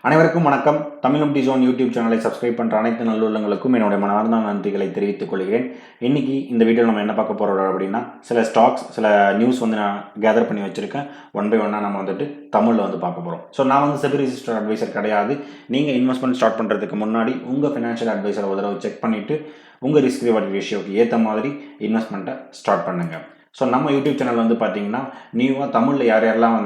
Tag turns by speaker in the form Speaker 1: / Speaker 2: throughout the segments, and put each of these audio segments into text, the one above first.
Speaker 1: அனைவருக்கும் வணக்கம். தமிழும் டி ஜோன் யூடியூப் சேனலை சப்ஸ்கிரைப் பண்ணுற அனைத்து நல்லுள்ளங்களுக்கும் என்னுடைய மனமார்ந்த நன்றிகளை தெரிவித்துக் கொள்கிறேன். இன்னைக்கு இந்த வீடியோ நம்ம என்ன பார்க்க போகிறோம் அப்படின்னா, சில ஸ்டாக்ஸ், சில நியூஸ் நான் கேதர் பண்ணி வச்சுருக்கேன். ஒன் பை ஒன்னாக நம்ம தமிழில் பார்க்க போகிறோம். ஸோ நான் செபி ரிஜிஸ்டர்ட் அட்வைசர் கிடையாது. நீங்கள் இன்வெஸ்ட்மெண்ட் ஸ்டார்ட் பண்ணுறதுக்கு முன்னாடி உங்கள் ஃபினான்ஷியல் அட்வைசரை ஒரு தடவை செக் பண்ணிவிட்டு உங்கள் ரிஸ்க் ரிவார்ட் ரேஷியோக்கு ஏற்ற மாதிரி இன்வெஸ்ட்மெண்ட்டை ஸ்டார்ட் பண்ணுங்கள். ஸோ நம்ம யூடியூப் சேனல் பார்த்தீங்கன்னா நியூவாக தமிழில் யாரெல்லாம்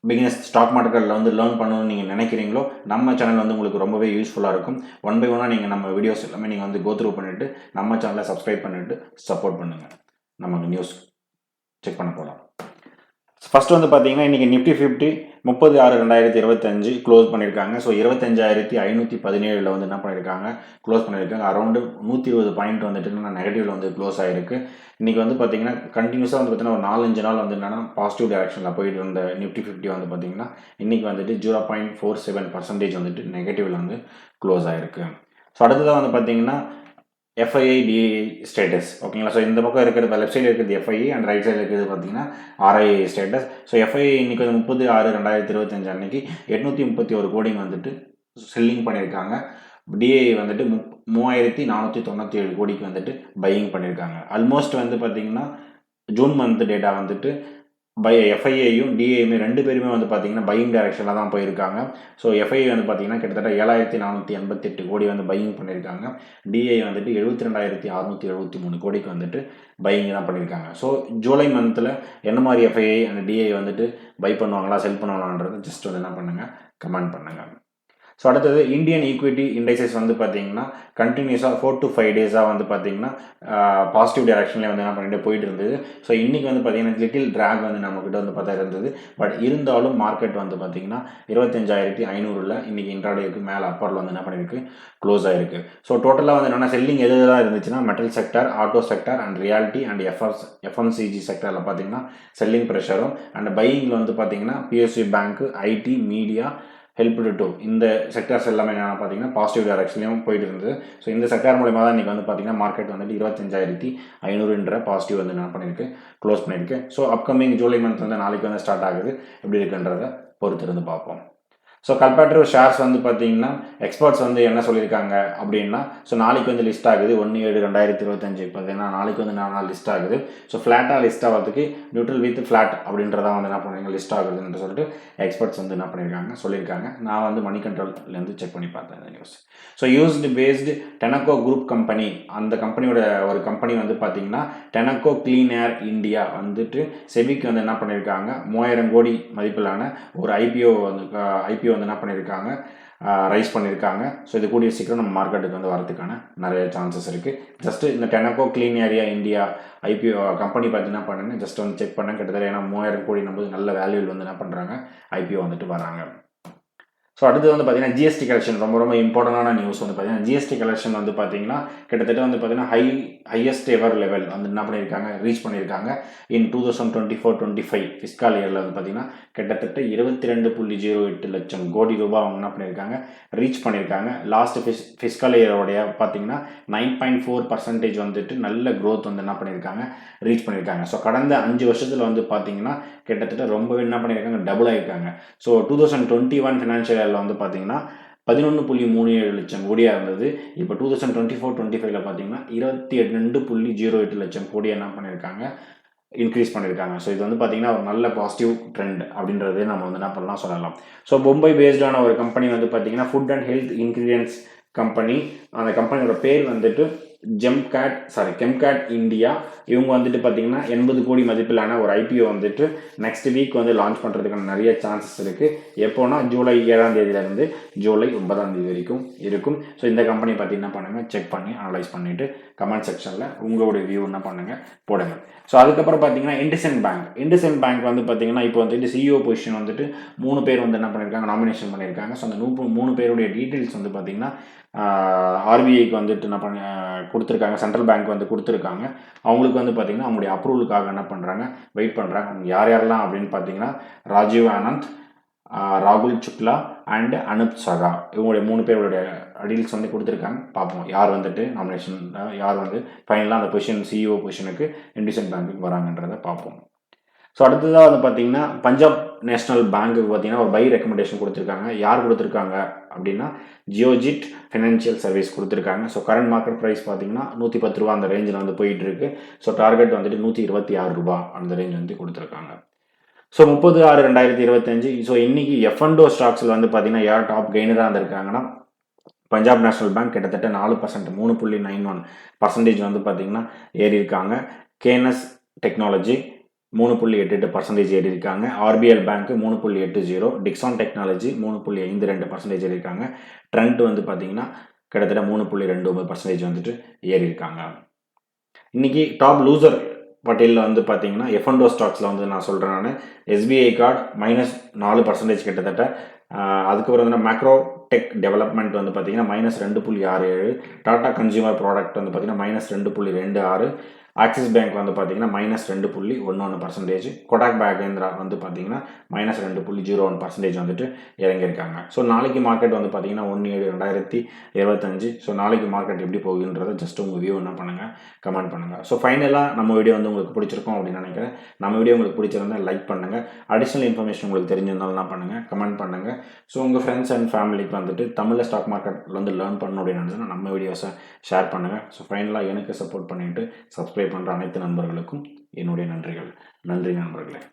Speaker 1: பிகினர்ஸ் ஸ்டாக் மார்க்கெட்டில் லேர்ன் பண்ணணும்னு நீங்கள் நினைக்கிறீங்களோ நம்ம சேனல் உங்களுக்கு ரொம்பவே யூஸ்ஃபுல்லாக இருக்கும். ஒன் பை ஒன்னாக நீங்கள் நம்ம வீடியோஸ் எல்லாமே நீங்கள் கோ த்ரூ பண்ணிவிட்டு நம்ம சேனலை சப்ஸ்கிரைப் பண்ணிவிட்டு சப்போர்ட் பண்ணுங்கள். நமக்கு நியூஸ் செக் பண்ண போகலாம். ஃபர்ஸ்ட் பார்த்தீங்கன்னா இன்றைக்கி நிஃப்டி 50 30/6/2025 க்ளோஸ் பண்ணியிருக்காங்க. ஸோ 25,517 என்ன பண்ணியிருக்காங்க, க்ளோஸ் பண்ணியிருக்காங்க. அரௌண்டு 120 பாயிண்ட் நெகட்டிவில் க்ளோஸ் ஆகிருக்கு. இன்றைக்கி பார்த்தீங்கன்னா கண்டினியூஸாக பார்த்தீங்கன்னா ஒரு 4-5 நாள் என்னென்னா பாசிட்டிவ் டைரக்ஷனில் போயிட்டு இருந்த நிஃப்டி 50 பார்த்தீங்கன்னா இன்றைக்கி 0.47% நெகட்டிவில் க்ளோஸ் ஆகிருக்கு. ஸோ அடுத்ததாக பார்த்தீங்கன்னா எஃப்ஐஐ டிஐஐ ஸ்டேட்டஸ், ஓகேங்களா. ஸோ இந்த பக்கம் இருக்கிறது லெஃப்ட் சைடில் இருக்கிறது எஃப்ஐஐ அண்ட் ரைட் சைடில் இருக்கிறது பார்த்தீங்கன்னா ஆர்ஐஐ ஸ்டேட்டஸ். ஸோ எஃப்ஐஐ இன்றைக்கி 30/6/2025 அன்னைக்கு 831 கோடி செல்லிங் பண்ணியிருக்காங்க. டிஐ 3,497 கோடிக்கு பையிங் பண்ணியிருக்காங்க. ஆல்மோஸ்ட் பார்த்தீங்கன்னா ஜூன் மந்த் டேட்டா எஃப்ஐஐயும் டிஐயுமே ரெண்டு பேருமே பார்த்தீங்கன்னா பையிங் டைரக்ஷனில் தான் போயிருக்காங்க. ஸோ எஃப்ஐஐ பார்த்தீங்கன்னா கிட்டத்தட்ட 7,488 கோடி பையிங் பண்ணியிருக்காங்க. டிஐ 72,673 கோடிக்கு பையிங் தான் பண்ணியிருக்காங்க. ஸோ ஜூலை மந்தில் என்ன மாதிரி எஃப்ஐஐ அண்ட் டிஐ பை பண்ணுவாங்களா செல் பண்ணுவாங்களான்றது ஜஸ்ட் என்ன பண்ணுங்கள், கமெண்ட் பண்ணுங்கள். ஸோ அடுத்தது இந்தியன் ஈக்விட்டி இண்டைசஸ் பார்த்தீங்கன்னா கண்டினியூஸாக 4 to 5 டேஸாக பார்த்தீங்கன்னா பாசிட்டிவ் டைரக்ஷன்லேயே என்ன பண்ணிட்டு போயிட்டு இருந்தது. ஸோ இன்றைக்கி பார்த்தீங்கன்னா லிட்டில் ட்ராக் நம்மக்கிட்ட பார்த்தா இருந்தது. பட் இருந்தாலும் மார்க்கெட் பார்த்தீங்கன்னா 25,500 இன்றைக்கி இன்ட்ராடேக்கு மேலே அப்பரில் என்ன பண்ணியிருக்கு, க்ளோஸ் ஆகிருக்கு. ஸோ டோட்டலாக என்னென்னா செல்லிங் எதுதான் இருந்துச்சுன்னா metal sector, auto sector and reality and FMCG செக்டரில் பார்த்தீங்கன்னா செல்லிங் ப்ரெஷரும் அண்ட் பையிங்கில் பார்த்தீங்கன்னா PSC bank, IT, media, help to இந்த செக்டர்ஸ் எல்லாமே என்ன பார்த்தீங்கன்னா பாசிட்டிவ் டைரக்ஷன்லையும் போயிட்டு இருந்தது. ஸோ இந்த செக்டர் மூலமாக தான் இன்றைக்கி பார்த்தீங்கன்னா மார்க்கெட் 25,500 பாசிட்டிவ் என்ன பண்ணியிருக்கு, க்ளோஸ் பண்ணியிருக்கு. ஸோ அப்கமிங் ஜூலை மந்த் நாளைக்கு ஸ்டார்ட் ஆகுது. எப்படி இருக்குன்றதை பொறுத்திருந்து பார்ப்போம். ஸோ கம்பேரிட்டிவ் ஷேர்ஸ் பார்த்தீங்கன்னா எக்ஸ்பர்ட்ஸ் என்ன சொல்லியிருக்காங்க அப்படின்னா, ஸோ நாளைக்கு லிஸ்ட் ஆகுது 1/7/2025 பார்த்தீங்கன்னா நாளைக்கு 4 நாள் லிஸ்ட் ஆகுது. ஸோ ஃப்ளாட்டாக லிஸ்ட் ஆகிறதுக்கு நியூட்ரல் வித் ஃப்ளாட் அப்படின்றதான் என்ன பண்ணுறீங்க லிஸ்ட் ஆகுதுன்னு சொல்லிட்டு எக்ஸ்பர்ட்ஸ் என்ன பண்ணியிருக்காங்க சொல்லியிருக்காங்க. நான் மணி கண்ட்ரோல்லேருந்து செக் பண்ணி பார்த்தேன் இந்த news. So used based Tenneco group company, அந்த கம்பெனியோட ஒரு கம்பெனி பார்த்தீங்கன்னா டெனக்கோ கிளீன் ஏர் இந்தியா செபிக்கு என்ன பண்ணியிருக்காங்க, 3,000 கோடி மதிப்பிலான ஒரு ஐபிஓ என்ன பண்ணியிருக்காங்க, ரைஸ் பண்ணியிருக்காங்க. ஸோ இது கூடிய சீக்கிரம் நம்ம மார்க்கெட்டுக்கு வரதுக்கான நிறைய சான்சஸ் இருக்குது. ஜஸ்ட் இந்த Tenneco clean area India IPO company பார்த்தீங்கன்னா பண்ணுங்க, ஜஸ்ட் செக் பண்ண கிட்டத்தட்ட ஏன்னா 3,000 கோடி நல்ல வேல்யூவில் என்ன பண்ணுறாங்க, ஐபிஓ வராங்க. ஸோ அடுத்து பார்த்தீங்கன்னா ஜிஎஸ்டி கலெக்ஷன் ரொம்ப ரொம்ப இம்பார்ட்டண்டான நியூஸ் பார்த்தீங்கன்னா ஜிஎஸ்டி கலெக்ஷன் பார்த்தீங்கன்னா கிட்டத்தட்ட பார்த்தீங்கன்னா ஹையஸ்ட் எவர் லெவல் என்ன பண்ணியிருக்காங்க, ரீச் பண்ணியிருக்காங்க. இன் 2024-25 ஃபிஸ்கால் இயரில் பார்த்தீங்கன்னா கிட்டத்தட்ட 22.08 லட்சம் கோடி ரூபாய் அவங்க என்ன பண்ணியிருக்காங்க, ரீச் பண்ணியிருக்காங்க. லாஸ்ட் ஃபிஸ்கால் இயரோடைய பார்த்தீங்கன்னா 9.4% நல்ல க்ரோத் என்ன பண்ணியிருக்காங்க, ரீச் பண்ணியிருக்காங்க. ஸோ கடந்த 5 வருஷத்தில் பார்த்தீங்கன்னா கிட்டத்தட்ட ரொம்பவே என்ன பண்ணியிருக்காங்க, டபுள் ஆகிருக்காங்க. ஸோ 2021 ஃபினான்ஷியல் இயரில் பார்த்தீங்கன்னா 11.37 லட்சம் கோடியாக இருந்தது. இப்போ 2024-25 பார்த்தீங்கன்னா 22.08 லட்சம் கோடியாக என்ன பண்ணியிருக்காங்க, இன்க்ரீஸ் பண்ணியிருக்காங்க. ஸோ இது பார்த்தீங்கன்னா ஒரு நல்ல பாசிட்டிவ் ட்ரெண்ட் அப்படின்றதே நம்ம என்ன பண்ணலாம் சொல்லலாம். ஸோ மும்பை பேஸ்டான ஒரு கம்பெனி பார்த்தீங்கன்னா food and health ingredients company, அந்த கம்பெனியோட பேர் கெம்கேட் இந்தியா. இவங்க பார்த்தீங்கன்னா 80 கோடி மதிப்பிலான ஒரு ஐபிஓ நெக்ஸ்ட் வீக் லான்ச் பண்ணுறதுக்கான நிறைய சான்சஸ் இருக்குது. எப்போனா ஜூலை 7ஆம் தேதியிலேருந்து ஜூலை 9ஆம் தேதி வரைக்கும் இருக்கும். ஸோ இந்த கம்பெனி பற்றி என்ன பண்ணுங்கள், செக் பண்ணி அனலைஸ் பண்ணிவிட்டு கமெண்ட் செக்ஷனில் உங்களுடைய வியூ என்ன பண்ணுங்கள், போடுங்க. ஸோ அதுக்கப்புறம் பார்த்தீங்கன்னா இண்டஸ்இண்ட் பேங்க் பார்த்தீங்கன்னா இப்போ சிஇஓ பொசிஷன் 3 பேர் என்ன பண்ணியிருக்காங்க, நாமினேஷன் பண்ணியிருக்காங்க. ஸோ அந்த 3 பேருடைய டீட்டெயில்ஸ் பார்த்தீங்கன்னா ஆர்பிஐக்கு என்ன பண்ண கொடுத்துருக்காங்க, சென்ட்ரல் பேங்க் கொடுத்துருக்காங்க. அவங்களுக்கு பார்த்தீங்கன்னா அவங்களுடைய அப்ரூவலுக்காக என்ன பண்ணுறாங்க, வெயிட் பண்ணுறாங்க. யாரெல்லாம் அப்படின்னு பார்த்தீங்கன்னா ராஜீவ் ஆனந்த், ராகுல் சுக்லா அண்ட் அனுப் சகா, இவங்களுடைய 3 பேருடைய டீல்ஸ் கொடுத்துருக்காங்க. பார்ப்போம் யார் நாமினேஷன், யார் ஃபைனலாக அந்த பொசிஷன் சிஇஓ பொசிஷனுக்கு இண்டஸ்இண்ட் பேங்க்குக்கு வராங்கன்றதை பார்ப்போம். ஸோ அடுத்ததாக பார்த்தீங்கன்னா பஞ்சாப் நேஷனல் பேங்க்குக்கு பார்த்தீங்கன்னா ஒரு பை ரெக்கமெண்டேஷன் கொடுத்துருக்காங்க. யார் கொடுத்துருக்காங்க அப்படின்னா ஜியோஜிட் ஃபினான்ஷியல் சர்வீஸ் கொடுத்துருக்காங்க. ஸோ கரண்ட் மார்க்கெட் ப்ரைஸ் பார்த்தீங்கன்னா ₹110 அந்த ரேஞ்சில் வந்து போயிட்டு இருக்கு. ஸோ டார்கெட் வந்துட்டு ₹126 அந்த ரேஞ்ச் வந்து கொடுத்துருக்காங்க. ஸோ 30/6/2025. ஸோ இன்னைக்கு F&O ஸ்டாக்ஸில் வந்து பார்த்தீங்கன்னா யார் டாப் கெய்னராக இருந்திருக்காங்கன்னா பஞ்சாப் நேஷனல் பேங்க் கிட்டத்தட்ட 4% 3.91% வந்து பார்த்தீங்கன்னா ஏறி இருக்காங்க. கேஎன்எஸ் டெக்னாலஜி 3.88% ஏறி இருக்காங்க. ஆர்பிஎல் பேங்க் 3.80, டிக்ஸான் டெக்னாலஜி 3.52% ஏறி இருக்காங்க. ட்ரெண்ட் வந்து பார்த்தீங்கன்னா கிட்டத்தட்ட 3.29% வந்துட்டு ஏறி இருக்காங்க. இன்னைக்கு டாப் லூசர் பட்டியலில் வந்து பார்த்தீங்கன்னா F&O ஸ்டாக்ஸில் வந்து நான் சொல்கிறேன். நான் எஸ்பிஐ கார்டு -4% கிட்டத்தட்ட. அதுக்கப்புறம் வந்து மேக்ரோ டெக் டெவலப்மெண்ட் வந்து பார்த்தீங்கன்னா -2.67, டாடா கன்சியூமர் ப்ராடக்ட் வந்து பார்த்தீங்கன்னா -2.26, ஆக்சிஸ் பேங்க் வந்து பார்த்தீங்கன்னா -2.11%, கொடாக் மஹிந்திரா வந்து பார்த்தீங்கன்னா -2.01% வந்துட்டு இறங்கியிருக்காங்க. ஸோ நாளைக்கு மார்க்கெட் வந்து பார்த்தீங்கன்னா 1/7/2025. ஸோ நாளைக்கு மார்க்கெட் எப்படி போகுதுன்றதை ஜஸ்ட் உங்கள் வியூ என்ன பண்ணுங்கள், கமெண்ட் பண்ணுங்கள். ஸோ ஃபைனலாக நம்ம வீடியோ வந்து உங்களுக்கு பிடிச்சிருக்கும் அப்படின்னு நினைக்கிறேன். நம்ம வீடியோ உங்களுக்கு பிடிச்சிருந்தால் லைக் பண்ணுங்கள். அடிஷ்னல் இன்ஃபர்மேஷன் உங்களுக்கு தெரிஞ்சிருந்தாலும் என்ன பண்ணுங்கள், கமெண்ட் பண்ணுங்கள். ஸோ உங்கள் ஃப்ரெண்ட்ஸ் அண்ட் ஃபேமிலிக்கு வந்துட்டு தமிழில் ஸ்டாக் மார்க்கெட்டில் வந்து லேர்ன் பண்ணணும் அப்படின்னு நினச்சா நம்ம வீடியோஸை ஷேர் பண்ணுங்கள். ஸோ ஃபைனலாக எனக்கு சப்போர்ட் பண்ணிவிட்டு சப்ஸ்கிரைப் பண்ணுற அனைத்து நண்பர்களுக்கும் என்னுடைய நன்றிகள். நன்றி நண்பர்களே.